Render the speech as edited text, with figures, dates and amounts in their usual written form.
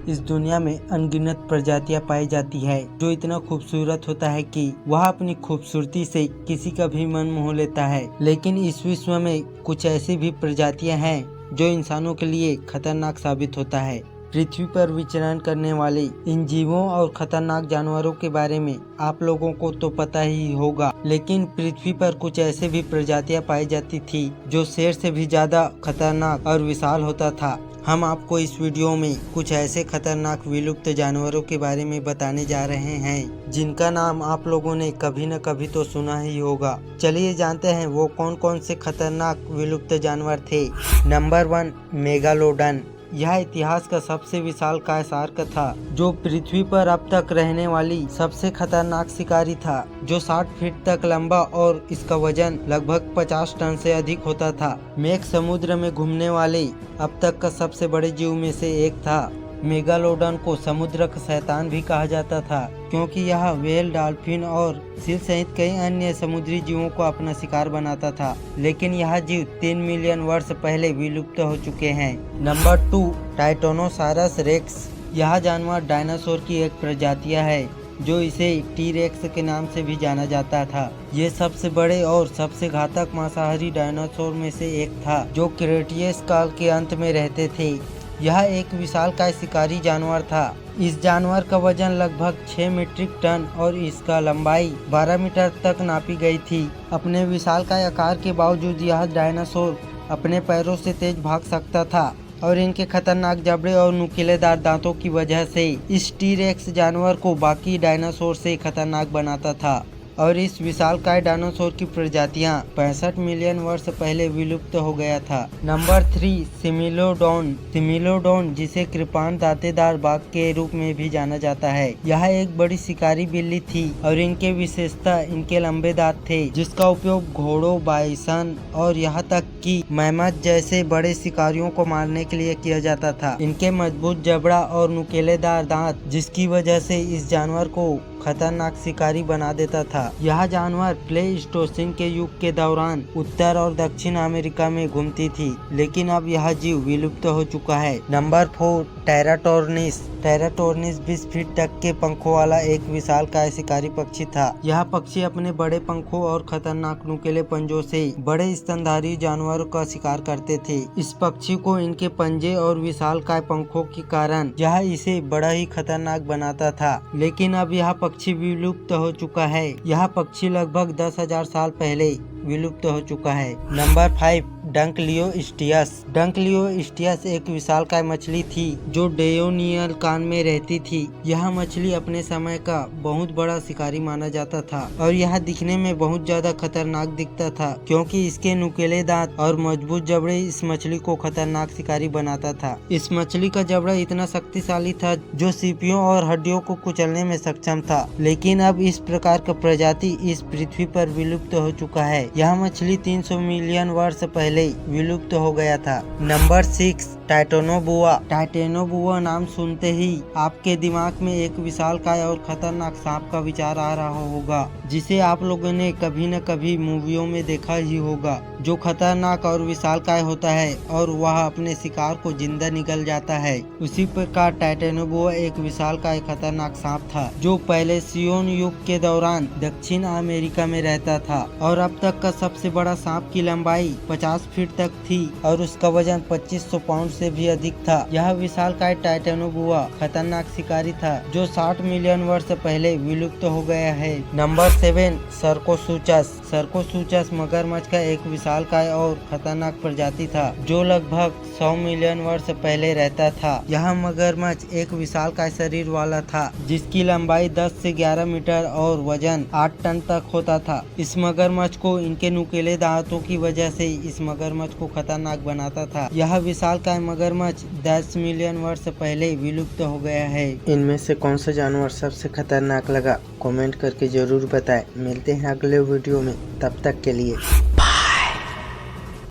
इस दुनिया में अनगिनत प्रजातियां पाई जाती है जो इतना खूबसूरत होता है कि वह अपनी खूबसूरती से किसी का भी मन मोह लेता है। लेकिन इस विश्व में कुछ ऐसी भी प्रजातियां हैं जो इंसानों के लिए खतरनाक साबित होता है। पृथ्वी पर विचरण करने वाले इन जीवों और खतरनाक जानवरों के बारे में आप लोगों को तो पता ही होगा, लेकिन पृथ्वी पर कुछ ऐसे भी प्रजातियां पाई जाती थी जो शेर से भी ज्यादा खतरनाक और विशाल होता था। हम आपको इस वीडियो में कुछ ऐसे खतरनाक विलुप्त जानवरों के बारे में बताने जा रहे हैं जिनका नाम आप लोगों ने कभी न कभी तो सुना ही होगा। चलिए जानते हैं वो कौन कौन से खतरनाक विलुप्त जानवर थे। Number 1, megalodon. यह इतिहास का सबसे विशालकाय शार्क था जो पृथ्वी पर अब तक रहने वाली सबसे खतरनाक शिकारी था, जो 60 फीट तक लंबा और इसका वजन लगभग 50 टन से अधिक होता था। मेघ समुद्र में घूमने वाले अब तक का सबसे बड़े जीव में से एक था। मेगालोडन को समुद्र का शैतान भी कहा जाता था क्योंकि यह व्हेल, डॉल्फिन और सील सहित कई अन्य समुद्री जीवों को अपना शिकार बनाता था। लेकिन यह जीव 3 मिलियन वर्ष पहले विलुप्त हो चुके हैं। Number 2, titanosaurus rex. यह जानवर डायनासोर की एक प्रजातियां है जो इसे टी-रेक्स के नाम से भी जाना जाता था। ये सबसे बड़े और सबसे घातक मांसाहारी डायनासोर में से एक था जो क्रेटेशियस काल के अंत में रहते थे। यह एक विशालकाय शिकारी जानवर था। इस जानवर का वजन लगभग 6 मीट्रिक टन और इसका लंबाई 12 मीटर तक नापी गई थी। अपने विशालकाय आकार के बावजूद यह डायनासोर अपने पैरों से तेज भाग सकता था और इनके खतरनाक जबड़े और नुकीलेदार दांतों की वजह से इस टी-रेक्स जानवर को बाकी डायनासोर से खतरनाक बनाता था। और इस विशालकाय डायनासोर की प्रजातियां 65 मिलियन वर्ष पहले विलुप्त हो गया था। नंबर 3, सिमिलोडोन। सिमिलोडोन जिसे कृपाण दांतेदार बाघ के रूप में भी जाना जाता है, यह एक बड़ी शिकारी बिल्ली थी और इनके विशेषता इनके लंबे दांत थे जिसका उपयोग घोड़ों, बाइसन और यहाँ तक कि मैमथ जैसे बड़े शिकारियों को मारने के लिए किया जाता था। इनके मजबूत जबड़ा और नुकीलेदार दांत जिसकी वजह से इस जानवर को खतरनाक शिकारी बना देता था। यह जानवर प्लेइस्टोसिन के युग के दौरान उत्तर और दक्षिण अमेरिका में घूमती थी, लेकिन अब यह जीव विलुप्त हो चुका है। नंबर 4, टेराटोर्निस। टेराटोर्निस 20 फीट तक के पंखों वाला एक विशालकाय शिकारी पक्षी था। यह पक्षी अपने बड़े पंखों और खतरनाक नुकीले पंजों से बड़े स्तनधारी जानवरों का शिकार करते थे। इस पक्षी को इनके पंजे और विशालकाय पंखों के कारण यह इसे बड़ा ही खतरनाक बनाता था। लेकिन अब यह पक्षी विलुप्त हो चुका है। यह पक्षी लगभग 10,000 साल पहले विलुप्त हो चुका है। Number 5, Dunkleosteus. डंकलियोस्टियस एक विशालकाय मछली थी जो डेयोनियल कान में रहती थी। यह मछली अपने समय का बहुत बड़ा शिकारी माना जाता था और यह दिखने में बहुत ज्यादा खतरनाक दिखता था क्योंकि इसके नुकीले दांत और मजबूत जबड़े इस मछली को खतरनाक शिकारी बनाता था। इस मछली का जबड़ा इतना शक्तिशाली था जो सीपियों और हड्डियों को कुचलने में सक्षम था। लेकिन अब इस प्रकार का प्रजाति इस पृथ्वी पर विलुप्त हो चुका है। यह मछली 300 मिलियन वर्ष पहले विलुप्त हो गया था। नंबर 6, टाइटेनोबुआ। टाइटेनोबुआ नाम सुनते ही आपके दिमाग में एक विशालकाय और खतरनाक सांप का विचार आ रहा होगा जिसे आप लोगों ने कभी न कभी मूवियों में देखा ही होगा, जो खतरनाक और विशालकाय होता है और वह अपने शिकार को जिंदा निगल जाता है। उसी प्रकार टाइटेनोबुआ एक विशालकाय खतरनाक सांप था जो पैलेसियोन युग के दौरान दक्षिण अमेरिका में रहता था और अब तक का सबसे बड़ा सांप की लंबाई 50 फीट तक थी और उसका वजन 2500 पाउंड से भी अधिक था। यह विशालकाय टाइटेनोबुआ खतरनाक शिकारी था जो 60 मिलियन वर्ष पहले विलुप्त हो गया है। नंबर 7, सर्कोसुचस। सर्कोसुचस मगरमच्छ का एक विशालकाय और खतरनाक प्रजाति था जो लगभग 100 मिलियन वर्ष पहले रहता था। यह मगरमच्छ एक विशालकाय शरीर वाला था जिसकी लंबाई 10 से 11 मीटर और वजन 8 टन तक होता था। इस मगरमच्छ को इनके नुकीले दांतों की वजह से इस मगरमच्छ को खतरनाक बनाता था। यह विशालकाय मगरमच्छ 10 मिलियन वर्ष पहले विलुप्त हो गया है। इनमें से कौन सा जानवर सबसे खतरनाक लगा कमेंट करके जरूर बताएं। मिलते हैं अगले वीडियो में, तब तक के लिए।